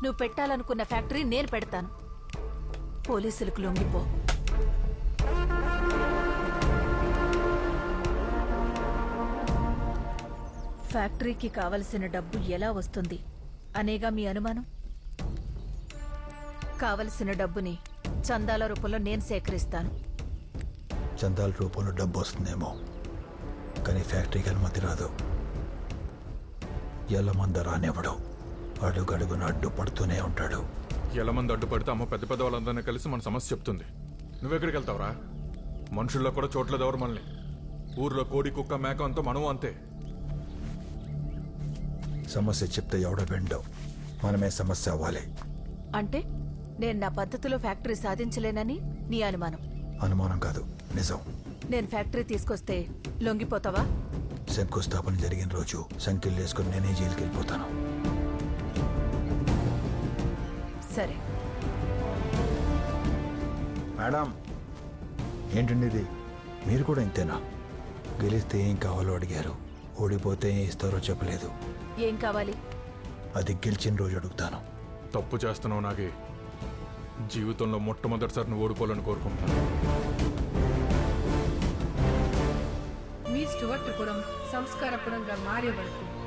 నువ్వు పెట్టాలనుకున్న ఫ్యాక్టరీ నేను పెడతాను. పోలీసులకు లొంగిపో. ఫ్యాక్టరీకి కావలసిన డబ్బు ఎలా వస్తుంది అనేగా మీ అనుమానం? కావలసిన డబ్బుని చందాల రూపంలో నేను సేకరిస్తాను. చందాల రూపంలో డబ్బు వస్తుందేమో, కానీ ఫ్యాక్టరీకి అనుమతి రాదు. ఎల్లమంద రానివ్వడు, అడుగడుగున అడ్డుపడుతూనే ఉంటాడు. ఎల్లమంది అడ్డుపడితే అమ్మ పెద్ద పెద్ద వాళ్ళందరినీ కలిసి మన సమస్య చెప్తుంది. నువ్వెక్కడికి వెళ్తావురా? మనుషుల్లో కూడా చోట్లేదు ఎవరు మనల్ని. ఊర్లో కోడి కుక్క మేక అంతా మనము అంతే. సమస్య చెప్తే ఎవడ వెండవు, మనమే సమస్య అవ్వాలి. అంటే నేను నా పద్ధతిలో ఫ్యాక్టరీ సాధించలేనని నీ అనుమానం? అనుమానం కాదు, నిజం. నేను ఫ్యాక్టరీ తీసుకొస్తే లొంగిపోతావా? శంకుస్థాపన జరిగిన రోజు సంఖ్యలు వేసుకుని నేనే జైలుకి వెళ్ళిపోతాను. సరే. మేడం, ఏంటండి ఇది? మీరు కూడా ఇంతేనా? గెలిస్తే ఏం కావాలో అడిగారు, ఓడిపోతే ఏం ఇస్తారో చెప్పలేదు. ఏం కావాలి? అది గెలిచిన రోజు అడుగుతాను. తప్పు చేస్తున్నావు నాగే. జీవితంలో మొట్టమొదటిసారి నువ్వు ఓడిపోవాలని కోరుకుంటున్నాను. మీ స్టువర్ట్పురం సంస్కారపురంగా మారబడుతుంది.